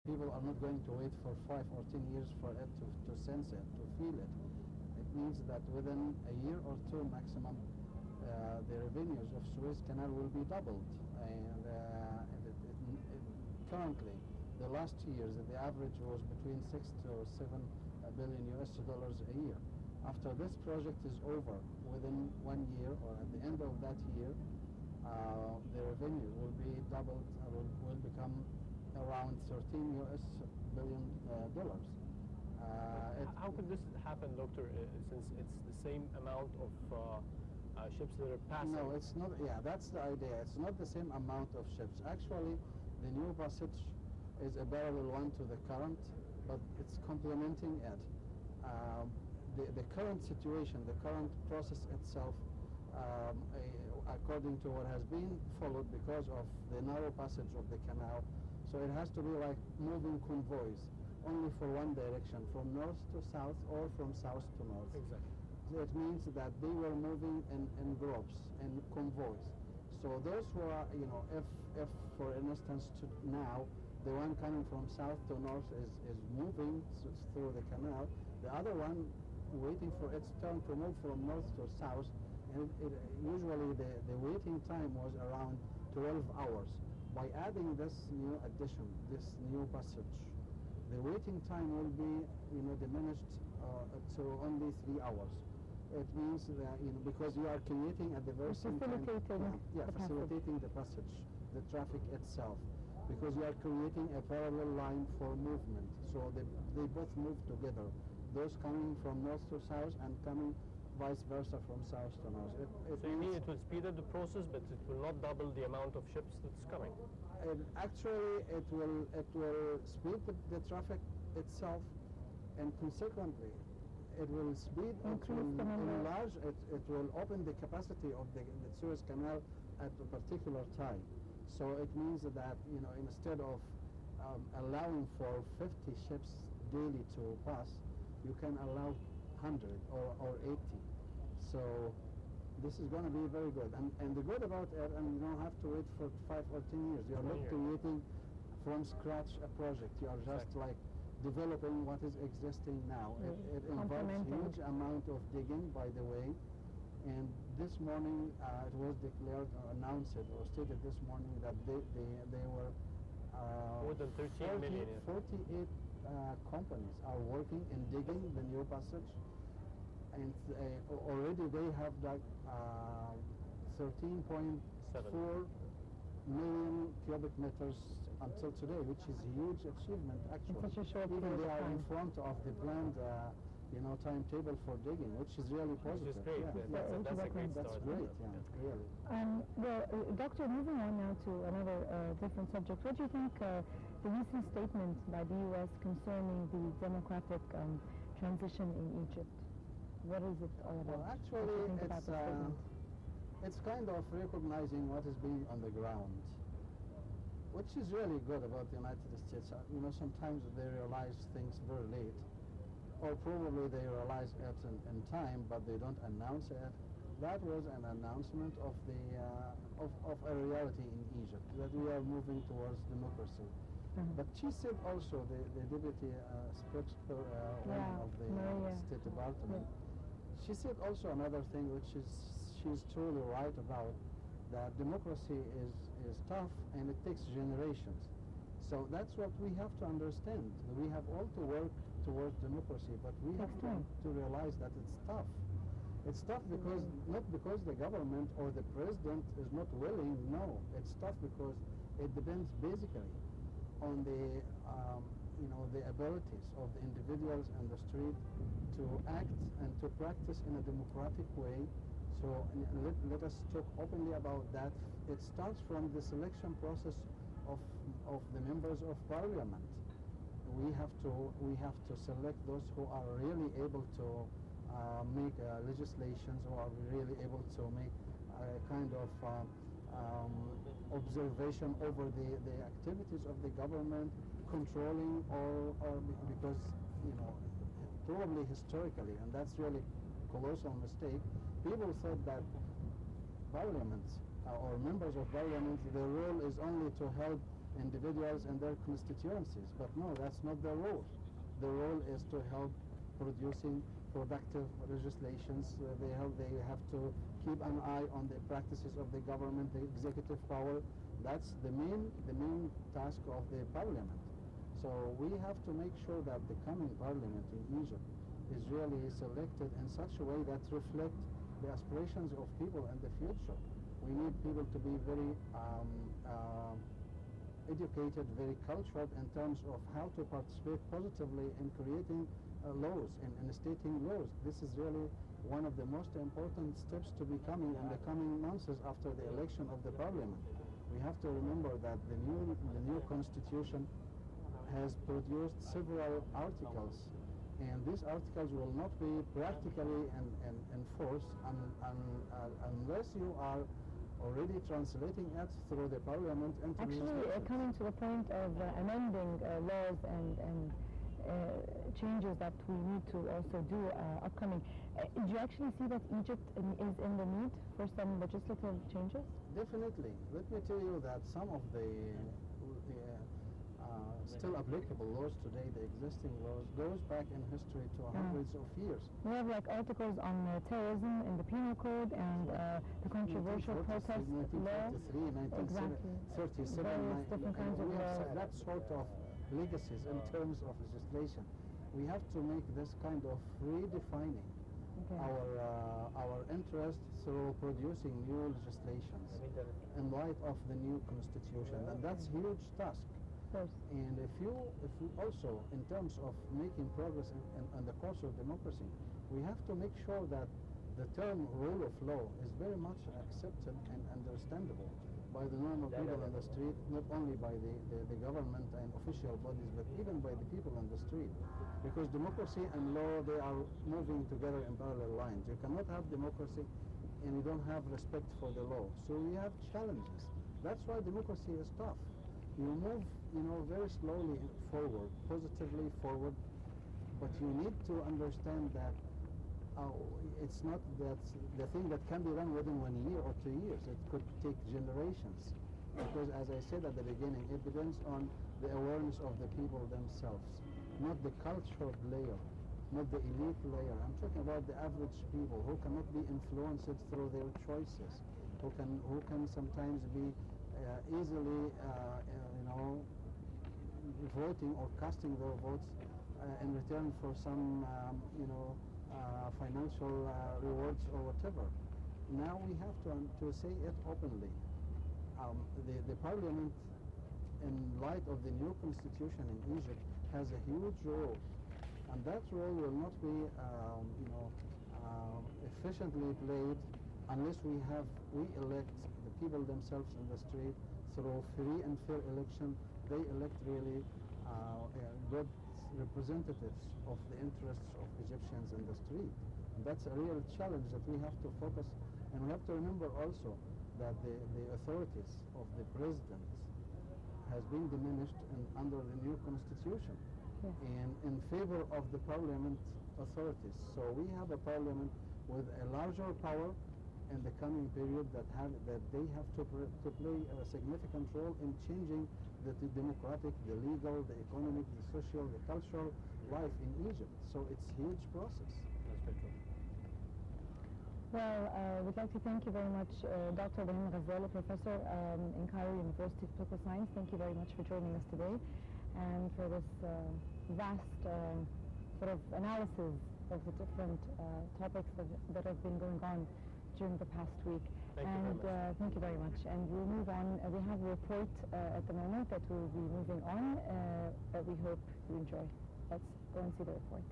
people are not going to wait for 5 or 10 years for it to sense it, to feel it. It means that within a year or two maximum, the revenues of Suez Canal will be doubled. And currently, the last years, the average was between 6 to 7 billion US dollars a year. After this project is over, within 1 year or at the end of that year, the revenue will be doubled, will become around 13 US billion dollars. How could this happen, Doctor, since it's the same amount of ships that are passing? No, it's not. Yeah, that's the idea. It's not the same amount of ships. Actually, the new passage is a parallel one to the current, but it's complementing it. The current situation, the current process itself, according to what has been followed because of the narrow passage of the canal, so it has to be like moving convoys, only for one direction, from north to south or from south to north. Exactly. So it means that they were moving in groups, in convoys. So those who are, if for instance now, the one coming from south to north is moving through the canal, the other one waiting for its turn to move from north to south, and usually the waiting time was around 12 hours. By adding this new addition, this new passage, the waiting time will be diminished to only 3 hours. It means that because you are creating at the very same time, facilitating the passage, the traffic itself, because you are creating a parallel line for movement. So they both move together. Those coming from north to south and coming vice versa from south to north. So you mean it will speed up the process, but it will not double the amount of ships that's coming? Actually, it will speed the traffic itself, and consequently, it will speed, it will enlarge, it will open the capacity of the Suez Canal at a particular time. So it means that, instead of allowing for 50 ships daily to pass, you can allow 100 or 80. So this is going to be very good. And the good about it, and you don't have to wait for 5 or 10 years. You're not creating from scratch a project. You are just like developing what is existing now. It involves huge amount of digging, by the way. And this morning it was declared or announced or stated this morning that they were more than 13 million. 48 companies are working in digging the new passage, and already they have like 13.4 million cubic meters until today, which is a huge achievement actually. In such a short Even period they of are time. in front of the planned timetable for digging, which is really positive. Which is great. Yeah. That's a great That's start. great, really. Well, Doctor, moving on now to another different subject. What do you think the recent statement by the U.S. concerning the democratic transition in Egypt? What is it all about? Well, actually, it's kind of recognizing what is being on the ground, which is really good about the United States. Sometimes they realize things very late, or probably they realize it in time, but they don't announce it. That was an announcement of of a reality in Egypt, that we are moving towards democracy. But she said also, the deputy spokesperson of the State Department, she said also another thing, which she's truly right about, that democracy is tough and it takes generations. So that's what we have to understand. We have all to work towards democracy, but we have to realize that it's tough. It's tough because not because the government or the president is not willing. No, it's tough because it depends basically on the the abilities of the individuals in the street to act and to practice in a democratic way. So let us talk openly about that. It starts from the selection process of the members of parliament. We have to select those who are really able to make legislations, who are really able to make a kind of observation over the activities of the government, controlling or because probably historically, and that's really colossal mistake, people thought that parliament or members of parliament, their role is only to help individuals and their constituencies. But no, that's not their role. Their role is to help producing productive legislations. They have to keep an eye on the practices of the government, the executive power. That's the main task of the parliament. So we have to make sure that the coming parliament in Egypt is really selected in such a way that reflect the aspirations of people in the future. We need people to be very educated, very cultured in terms of how to participate positively in creating laws and stating laws. This is really one of the most important steps to be coming in the coming months after the election of the parliament. We have to remember that the new constitution has produced several articles, and these articles will not be practically enforced unless you are already translating it through the parliament into actually coming to the point of amending laws and changes that we need to also do upcoming. Do you actually see that Egypt is in the need for some legislative changes? Definitely. Let me tell you that some of the still applicable laws today, the existing laws, goes back in history to hundreds of years. We have like articles on terrorism in the penal code and the controversial protest law. 1943, 1937, various different kinds of laws. That sort of legacies in terms of legislation. We have to make this kind of redefining our interest through producing new legislations in light of the new constitution, and that's a huge task. And if you also, in terms of making progress in the course of democracy, we have to make sure that the term rule of law is very much accepted and understandable by the normal people on the street, not only by the government and official bodies, but even by the people on the street. Because democracy and law, they are moving together in parallel lines. You cannot have democracy and you don't have respect for the law. So we have challenges. That's why democracy is tough. You move, very slowly forward, positively forward, but you need to understand that it's not that the thing that can be done within 1 year or 2 years. It could take generations, because as I said at the beginning, it depends on the awareness of the people themselves, not the cultural layer, not the elite layer. I'm talking about the average people who cannot be influenced through their choices, who can sometimes be easily, voting or casting their votes in return for some, financial rewards or whatever. Now we have to say it openly. The parliament, in light of the new constitution in Egypt, has a huge role, and that role will not be, efficiently played unless we elect the people themselves in the street through free and fair election. They elect really good representatives of the interests of Egyptians in the street. And that's a real challenge that we have to focus, and we have to remember also that the authorities of the president has been diminished under the new constitution, and in favor of the parliament authorities. So we have a parliament with a larger power in the coming period that they have to play a significant role in changing the democratic, the legal, the economic, the social, the cultural life in Egypt. So it's a huge process. That's very true. Well, we'd like to thank you very much, Dr. Ibrahim Ghazawi, professor in Cairo University of Political Science. Thank you very much for joining us today and for this vast sort of analysis of the different topics that have been going on during the past week. Thank you very much. And we'll move on. We have a report at the moment that we'll be moving on, that we hope you enjoy. Let's go and see the report.